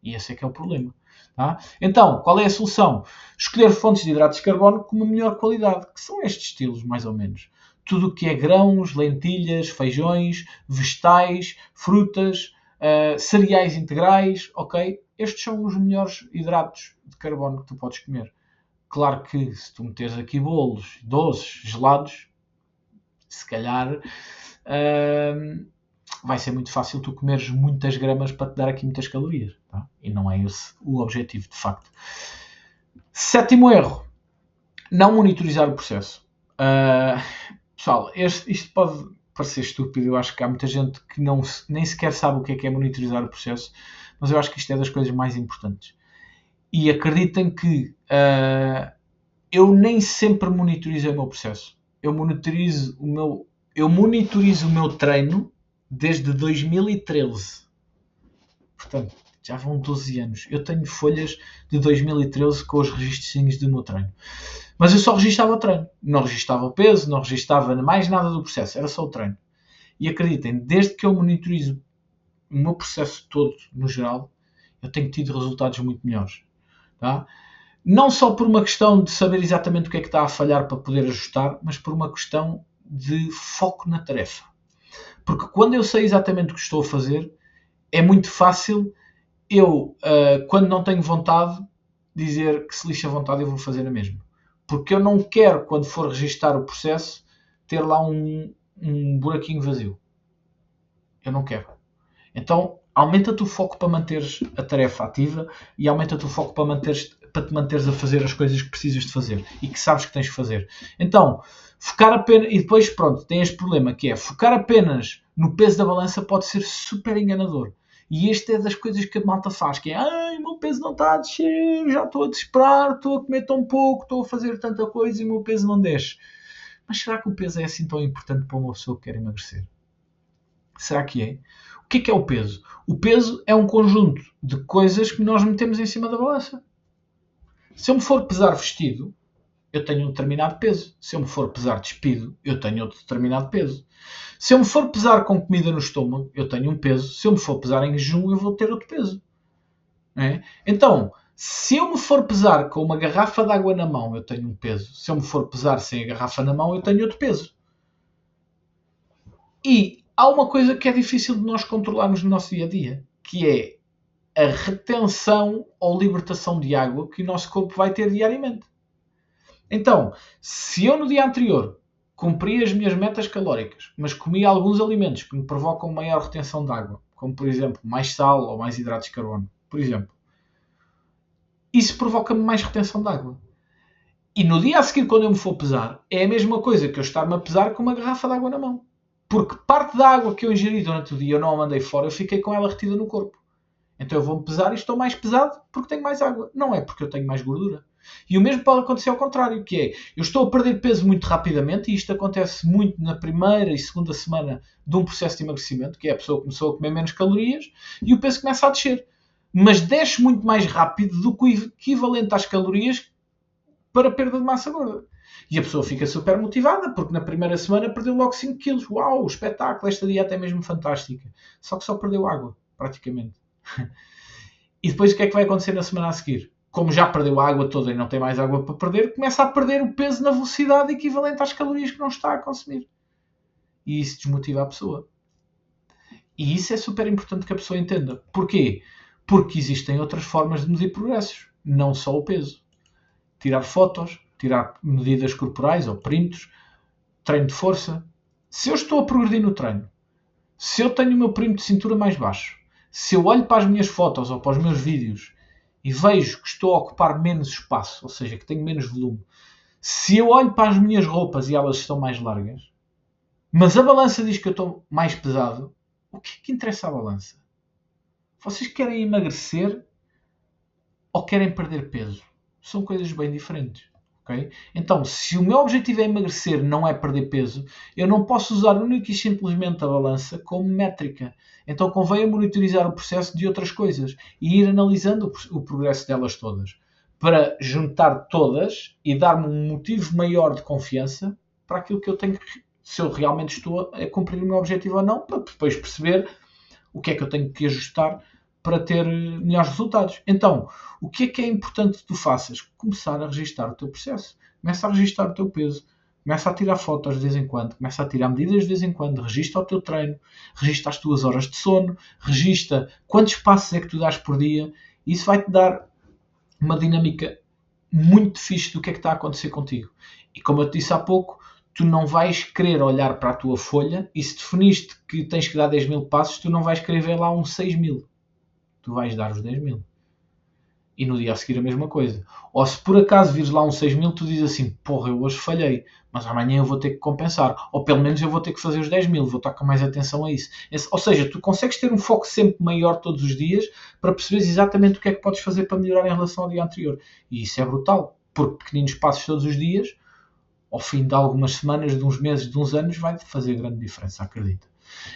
E esse é que é o problema. Tá? Então, qual é a solução? Escolher fontes de hidratos de carbono com uma melhor qualidade, que são estes estilos, mais ou menos. Tudo o que é grãos, lentilhas, feijões, vegetais, frutas, cereais integrais, ok? Estes são os melhores hidratos de carbono que tu podes comer. Claro que se tu meteres aqui bolos, doces, gelados, se calhar vai ser muito fácil tu comeres muitas gramas para te dar aqui muitas calorias. Tá? E não é esse o objetivo, de facto. 7º erro. Não monitorizar o processo. Pessoal, isto pode parecer estúpido. Eu acho que há muita gente que nem sequer sabe o que é monitorizar o processo. Mas eu acho que isto é das coisas mais importantes. E acreditem que eu nem sempre monitorizo o meu processo. Eu monitorizo o meu treino desde 2013. Portanto, já vão 12 anos. Eu tenho folhas de 2013 com os registrozinhos do meu treino. Mas eu só registava o treino. Não registava o peso, não registava mais nada do processo. Era só o treino. E acreditem, desde que eu monitorizo o meu processo todo, no geral, eu tenho tido resultados muito melhores. Tá? Não só por uma questão de saber exatamente o que é que está a falhar para poder ajustar, mas por uma questão de foco na tarefa. Porque quando eu sei exatamente o que estou a fazer, é muito fácil eu, quando não tenho vontade, dizer que se lixa a vontade eu vou fazer a mesma. Porque eu não quero, quando for registar o processo, ter lá um buraquinho vazio. Eu não quero. Então, aumenta-te o foco para manteres a tarefa ativa e aumenta-te o foco para te manteres a fazer as coisas que precisas de fazer e que sabes que tens de fazer. Então, focar apenas... E depois, pronto, tem este problema que é focar apenas no peso da balança pode ser super enganador. E este é das coisas que a malta faz, que é ai, o meu peso não está a descer, já estou a desesperar, estou a comer tão pouco, estou a fazer tanta coisa e o meu peso não desce. Mas será que o peso é assim tão importante para uma pessoa que quer emagrecer? Será que é? O que é o peso? O peso é um conjunto de coisas que nós metemos em cima da balança. Se eu me for pesar vestido, eu tenho um determinado peso. Se eu me for pesar despido, eu tenho outro determinado peso. Se eu me for pesar com comida no estômago, eu tenho um peso. Se eu me for pesar em jejum, eu vou ter outro peso. Não é? Então, se eu me for pesar com uma garrafa de água na mão, eu tenho um peso. Se eu me for pesar sem a garrafa na mão, eu tenho outro peso. E há uma coisa que é difícil de nós controlarmos no nosso dia a dia, que é a retenção ou libertação de água que o nosso corpo vai ter diariamente. Então, se eu no dia anterior cumpri as minhas metas calóricas, mas comi alguns alimentos que me provocam maior retenção de água, como por exemplo mais sal ou mais hidratos de carbono, por exemplo, isso provoca-me mais retenção de água. E no dia a seguir, quando eu me for pesar, é a mesma coisa que eu estar-me a pesar com uma garrafa de água na mão. Porque parte da água que eu ingeri durante o dia eu não a mandei fora, eu fiquei com ela retida no corpo. Então eu vou-me pesar e estou mais pesado porque tenho mais água. Não é porque eu tenho mais gordura. E o mesmo pode acontecer ao contrário, que é, eu estou a perder peso muito rapidamente, e isto acontece muito na primeira e segunda semana de um processo de emagrecimento, que é a pessoa começou a comer menos calorias e o peso começa a descer. Mas desce muito mais rápido do que o equivalente às calorias para a perda de massa gorda. E a pessoa fica super motivada, porque na primeira semana perdeu logo 5 quilos. Uau, espetáculo, esta dieta é mesmo fantástica. Só que só perdeu água, praticamente. E depois o que é que vai acontecer na semana a seguir? Como já perdeu a água toda e não tem mais água para perder, começa a perder o peso na velocidade equivalente às calorias que não está a consumir. E isso desmotiva a pessoa. E isso é super importante que a pessoa entenda. Porquê? Porque existem outras formas de medir progressos, não só o peso. Tirar fotos, tirar medidas corporais ou printos, treino de força. Se eu estou a progredir no treino, se eu tenho o meu perímetro de cintura mais baixo, se eu olho para as minhas fotos ou para os meus vídeos e vejo que estou a ocupar menos espaço, ou seja, que tenho menos volume, se eu olho para as minhas roupas e elas estão mais largas, mas a balança diz que eu estou mais pesado, o que é que interessa a balança? Vocês querem emagrecer ou querem perder peso? São coisas bem diferentes. Okay? Então, se o meu objetivo é emagrecer, não é perder peso, eu não posso usar única e simplesmente a balança como métrica. Então convém monitorizar o processo de outras coisas e ir analisando o progresso delas todas, para juntar todas e dar-me um motivo maior de confiança para aquilo que eu tenho que, se eu realmente estou a cumprir o meu objetivo ou não, para depois perceber o que é que eu tenho que ajustar para ter melhores resultados. Então, o que é importante que tu faças? Começar a registar o teu processo. Começa a registar o teu peso. Começa a tirar fotos de vez em quando. Começa a tirar medidas de vez em quando. Registra o teu treino. Registra as tuas horas de sono. Registra quantos passos é que tu dás por dia. Isso vai-te dar uma dinâmica muito fixe do que é que está a acontecer contigo. E como eu te disse há pouco, tu não vais querer olhar para a tua folha e se definiste que tens que dar 10 mil passos, tu não vais querer ver lá uns 6 mil. Tu vais dar os 10 mil. E no dia a seguir a mesma coisa. Ou se por acaso vires lá uns 6 mil, tu dizes assim, porra, eu hoje falhei, mas amanhã eu vou ter que compensar. Ou pelo menos eu vou ter que fazer os 10 mil, vou estar com mais atenção a isso. Ou seja, tu consegues ter um foco sempre maior todos os dias para perceberes exatamente o que é que podes fazer para melhorar em relação ao dia anterior. E isso é brutal, porque pequeninos passos todos os dias, ao fim de algumas semanas, de uns meses, de uns anos, vai fazer grande diferença, acredita.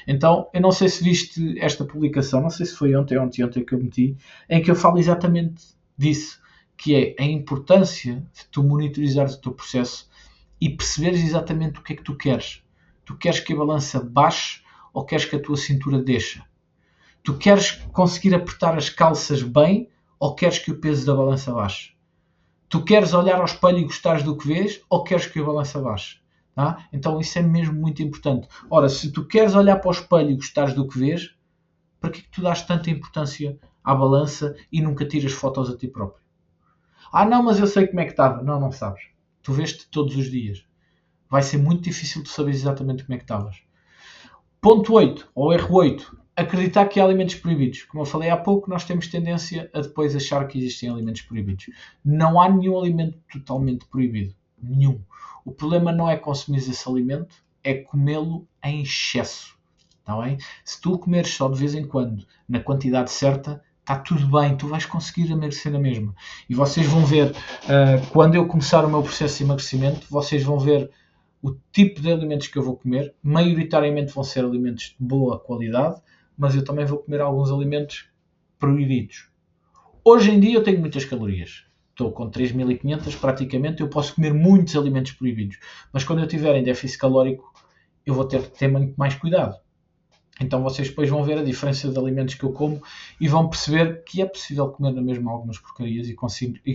Então, eu não sei se viste esta publicação, não sei se foi ontem que eu meti, em que eu falo exatamente disso, que é a importância de tu monitorizares o teu processo e perceberes exatamente o que é que tu queres. Tu queres que a balança baixe ou queres que a tua cintura deixe? Tu queres conseguir apertar as calças bem ou queres que o peso da balança baixe? Tu queres olhar ao espelho e gostares do que vês ou queres que a balança baixe? Tá? Então isso é mesmo muito importante. Ora, se tu queres olhar para o espelho e gostares do que vês, para que tu dás tanta importância à balança e nunca tiras fotos a ti próprio? Ah não, mas eu sei como é que estava. Não, não sabes. Tu vês-te todos os dias. Vai ser muito difícil tu saberes exatamente como é que estavas. Ponto 8, ou erro 8. Acreditar que há alimentos proibidos. Como eu falei há pouco, nós temos tendência a depois achar que existem alimentos proibidos. Não há nenhum alimento totalmente proibido. Nenhum. O problema não é consumir esse alimento, é comê-lo em excesso. Está bem? Se tu comeres só de vez em quando, na quantidade certa, está tudo bem, tu vais conseguir emagrecer na mesma. E vocês vão ver, quando eu começar o meu processo de emagrecimento, vocês vão ver o tipo de alimentos que eu vou comer. Maioritariamente vão ser alimentos de boa qualidade, mas eu também vou comer alguns alimentos proibidos. Hoje em dia eu tenho muitas calorias. Estou com 3.500 praticamente, eu posso comer muitos alimentos proibidos. Mas quando eu tiver em déficit calórico, eu vou ter que ter muito mais cuidado. Então vocês depois vão ver a diferença de alimentos que eu como e vão perceber que é possível comer na mesma algumas porcarias e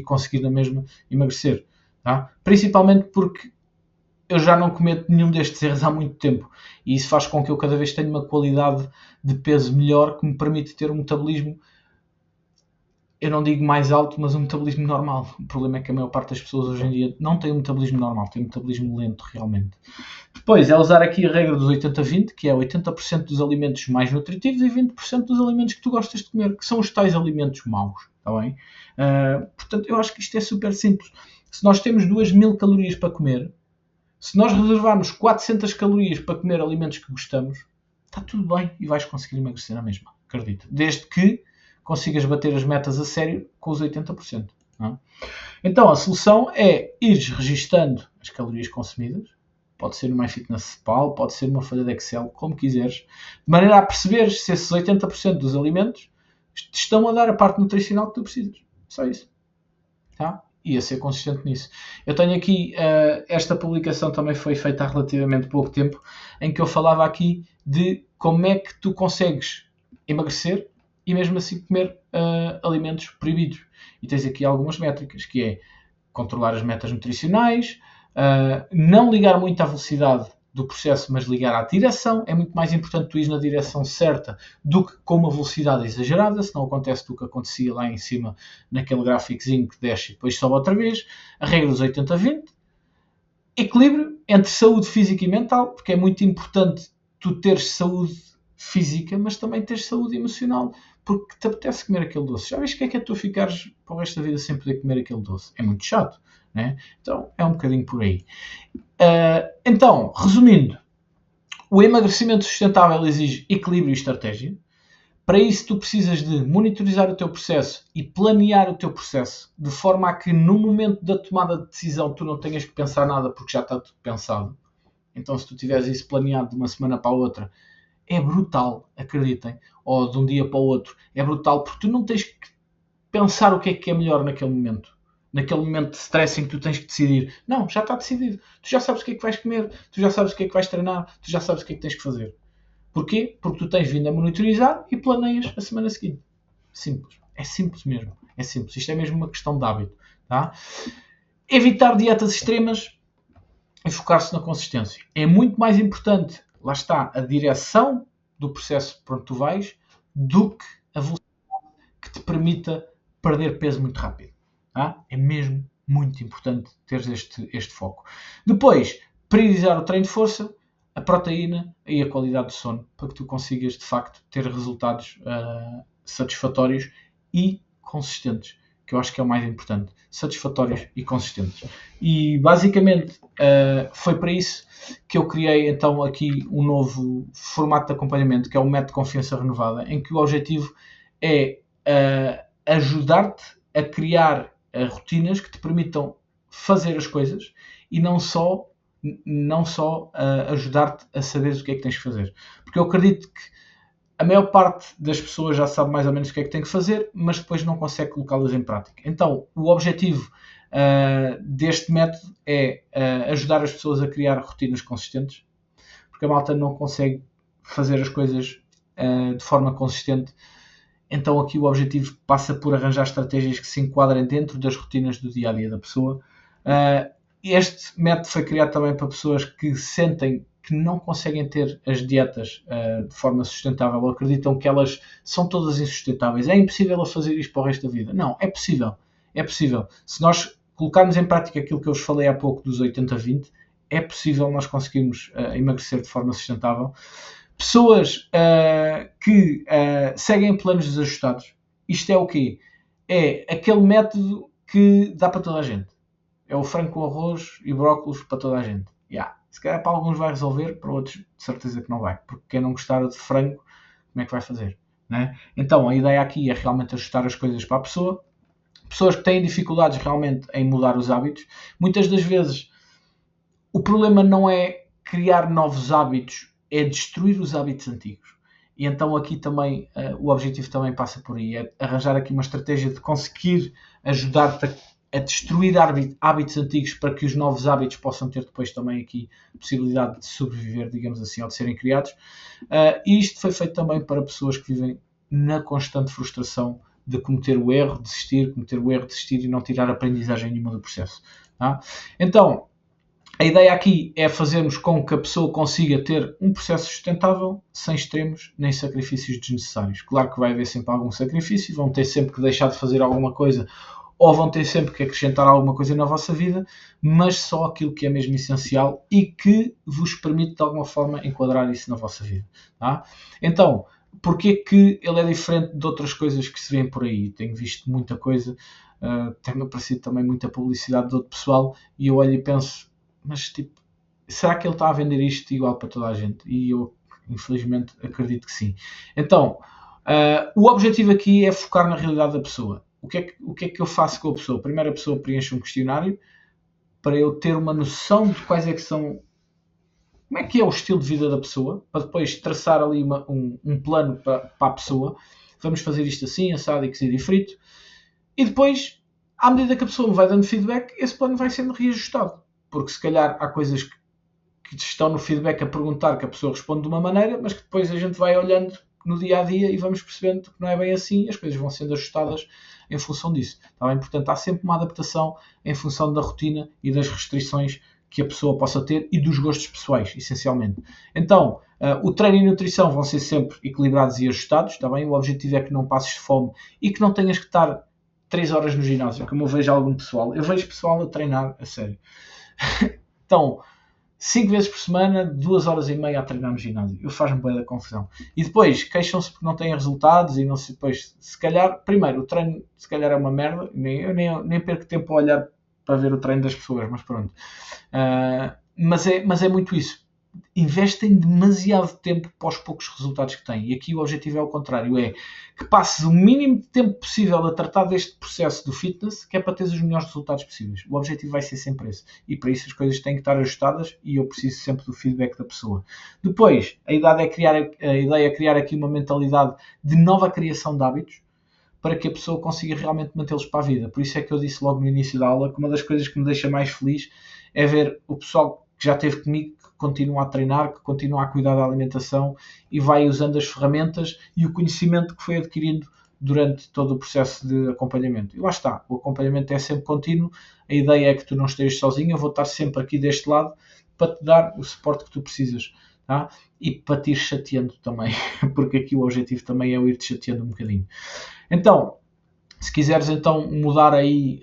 conseguir na mesma emagrecer. Tá? Principalmente porque eu já não cometo nenhum destes erros há muito tempo. E isso faz com que eu cada vez tenha uma qualidade de peso melhor que me permite ter um metabolismo, eu não digo mais alto, mas um metabolismo normal. O problema é que a maior parte das pessoas hoje em dia não tem um metabolismo normal, tem um metabolismo lento realmente. Depois é usar aqui a regra dos 80-20, que é 80% dos alimentos mais nutritivos e 20% dos alimentos que tu gostas de comer, que são os tais alimentos maus. Está bem? Portanto, eu acho que isto é super simples. Se nós temos 2.000 calorias para comer, se nós reservarmos 400 calorias para comer alimentos que gostamos, está tudo bem e vais conseguir emagrecer na mesma, acredito. Desde que consigas bater as metas a sério com os 80%. Não é? Então a solução é ires registando as calorias consumidas, pode ser no MyFitnessPal, pode ser numa folha de Excel, como quiseres, de maneira a perceberes se esses 80% dos alimentos te estão a dar a parte nutricional que tu precisas. Só isso. Tá? E a ser consistente nisso. Eu tenho aqui, esta publicação também foi feita há relativamente pouco tempo, em que eu falava aqui de como é que tu consegues emagrecer e mesmo assim comer alimentos proibidos. E tens aqui algumas métricas, que é controlar as metas nutricionais, não ligar muito à velocidade do processo, mas ligar à direção. É muito mais importante tu ir na direção certa do que com uma velocidade exagerada, senão acontece do que acontecia lá em cima naquele gráficozinho que desce e depois sobe outra vez. A regra dos 80-20. Equilíbrio entre saúde física e mental, porque é muito importante tu teres saúde física, mas também teres saúde emocional, porque te apetece comer aquele doce. Já viste o que é tu ficares para o resto da vida sem poder comer aquele doce? É muito chato, né? Então é um bocadinho por aí. Então, resumindo, o emagrecimento sustentável exige equilíbrio e estratégia. Para isso tu precisas de monitorizar o teu processo e planear o teu processo, de forma a que no momento da tomada de decisão tu não tenhas que pensar nada, porque já está tudo pensado. Então se tu tiveres isso planeado de uma semana para a outra, é brutal, acreditem, ou de um dia para o outro, é brutal, porque tu não tens que pensar o que é melhor naquele momento de stress em que tu tens que decidir. Não, já está decidido. Tu já sabes o que é que vais comer, tu já sabes o que é que vais treinar, tu já sabes o que é que tens que fazer. Porquê? Porque tu tens vindo a monitorizar e planeias a semana seguinte. Simples. É simples mesmo. É simples. Isto é mesmo uma questão de hábito. Tá? Evitar dietas extremas e focar-se na consistência. É muito mais importante, lá está, a direção do processo por onde tu vais, do que a velocidade que te permita perder peso muito rápido. Tá? É mesmo muito importante teres este foco. Depois, priorizar o treino de força, a proteína e a qualidade do sono, para que tu consigas, de facto, ter resultados satisfatórios e consistentes, que eu acho que é o mais importante. Satisfatórios e consistentes. E, basicamente, foi para isso que eu criei, então, aqui um novo formato de acompanhamento, que é o método de confiança renovada, em que o objetivo é ajudar-te a criar rotinas que te permitam fazer as coisas e não só ajudar-te a saber o que é que tens que fazer. Porque eu acredito que a maior parte das pessoas já sabe mais ou menos o que é que tem que fazer, mas depois não consegue colocá-las em prática. Então, o objetivo deste método é ajudar as pessoas a criar rotinas consistentes, porque a malta não consegue fazer as coisas de forma consistente. Então aqui o objetivo passa por arranjar estratégias que se enquadrem dentro das rotinas do dia-a-dia da pessoa. Este método foi criado também para pessoas que sentem que não conseguem ter as dietas de forma sustentável ou acreditam que elas são todas insustentáveis. É impossível fazer isto para o resto da vida. Não, é possível. É possível. Se nós colocarmos em prática aquilo que eu vos falei há pouco dos 80-20, é possível nós conseguirmos emagrecer de forma sustentável. Pessoas que seguem planos desajustados. Isto é o quê? É aquele método que dá para toda a gente. É o frango com arroz e brócolos para toda a gente. Se calhar para alguns vai resolver, para outros de certeza que não vai. Porque quem não gostar de frango, como é que vai fazer? Né? Então a ideia aqui é realmente ajustar as coisas para a pessoa. Pessoas que têm dificuldades realmente em mudar os hábitos. Muitas das vezes o problema não é criar novos hábitos, é destruir os hábitos antigos. E então aqui também o objetivo também passa por aí, é arranjar aqui uma estratégia de conseguir ajudar-te a destruir hábitos antigos para que os novos hábitos possam ter depois também aqui possibilidade de sobreviver, digamos assim, ou de serem criados. E isto foi feito também para pessoas que vivem na constante frustração de cometer o erro, desistir e não tirar aprendizagem nenhuma do processo. Tá? Então, a ideia aqui é fazermos com que a pessoa consiga ter um processo sustentável, sem extremos nem sacrifícios desnecessários. Claro que vai haver sempre algum sacrifício, vão ter sempre que deixar de fazer alguma coisa ou vão ter sempre que acrescentar alguma coisa na vossa vida, mas só aquilo que é mesmo essencial e que vos permite de alguma forma enquadrar isso na vossa vida. Tá? Então, porquê que ele é diferente de outras coisas que se vêem por aí? Tenho visto muita coisa, tem-me aparecido também muita publicidade de outro pessoal e eu olho e penso, mas tipo, será que ele está a vender isto igual para toda a gente? E eu, infelizmente, acredito que sim. Então, o objetivo aqui é focar na realidade da pessoa. O que é que eu faço com a pessoa? Primeiro a pessoa preenche um questionário para eu ter uma noção de quais é que são, como é que é o estilo de vida da pessoa, para depois traçar ali um plano para a pessoa. Vamos fazer isto assim, assado e cozido e frito. E depois, à medida que a pessoa me vai dando feedback, esse plano vai sendo reajustado. Porque se calhar há coisas que estão no feedback a perguntar que a pessoa responde de uma maneira, mas que depois a gente vai olhando no dia a dia e vamos percebendo que não é bem assim e as coisas vão sendo ajustadas em função disso. Tá bem? Portanto, há sempre uma adaptação em função da rotina e das restrições que a pessoa possa ter e dos gostos pessoais, essencialmente. Então, o treino e a nutrição vão ser sempre equilibrados e ajustados, tá bem? O objetivo é que não passes fome e que não tenhas que estar 3 horas no ginásio, como eu vejo algum pessoal. Eu vejo pessoal a treinar, a sério. Então, 5 vezes por semana, 2 horas e meia a treinar no ginásio. Eu faz-me bem da confusão. E depois, queixam-se porque não têm resultados e não se depois, se calhar, primeiro, o treino se calhar é uma merda, eu nem perco tempo a olhar para ver o treino das pessoas, mas pronto. Mas é muito isso. Investem demasiado tempo para os poucos resultados que têm. E aqui o objetivo é o contrário, é que passes o mínimo de tempo possível a tratar deste processo do fitness, que é para teres os melhores resultados possíveis. O objetivo vai ser sempre esse. E para isso as coisas têm que estar ajustadas e eu preciso sempre do feedback da pessoa. Depois, a ideia é criar aqui uma mentalidade de nova criação de hábitos, para que a pessoa consiga realmente mantê-los para a vida. Por isso é que eu disse logo no início da aula que uma das coisas que me deixa mais feliz é ver o pessoal que já esteve comigo, que continua a treinar, que continua a cuidar da alimentação e vai usando as ferramentas e o conhecimento que foi adquirindo durante todo o processo de acompanhamento. E lá está, o acompanhamento é sempre contínuo, a ideia é que tu não estejas sozinho, eu vou estar sempre aqui deste lado para te dar o suporte que tu precisas. Tá? E para te ir chateando também, porque aqui o objetivo também é o ir-te chateando um bocadinho. Então, se quiseres então mudar aí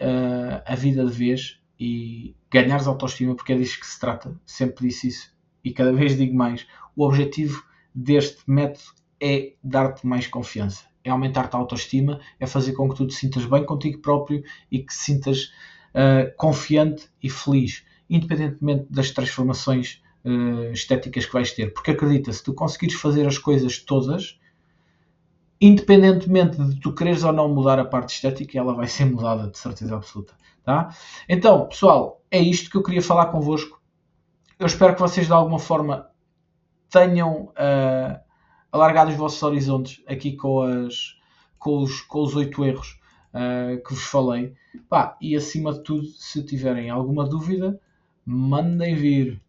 a vida de vez e ganhares autoestima, porque é disso que se trata, sempre disse isso e cada vez digo mais, o objetivo deste método é dar-te mais confiança, é aumentar-te a autoestima, é fazer com que tu te sintas bem contigo próprio e que te sintas confiante e feliz, independentemente das transformações estéticas que vais ter, porque acredita, se tu conseguires fazer as coisas todas, independentemente de tu quereres ou não mudar a parte estética, ela vai ser mudada de certeza absoluta. Tá? Então, pessoal, é isto que eu queria falar convosco. Eu espero que vocês de alguma forma tenham alargado os vossos horizontes aqui com os 8 erros que vos falei. Pá, e acima de tudo, se tiverem alguma dúvida, mandem vir.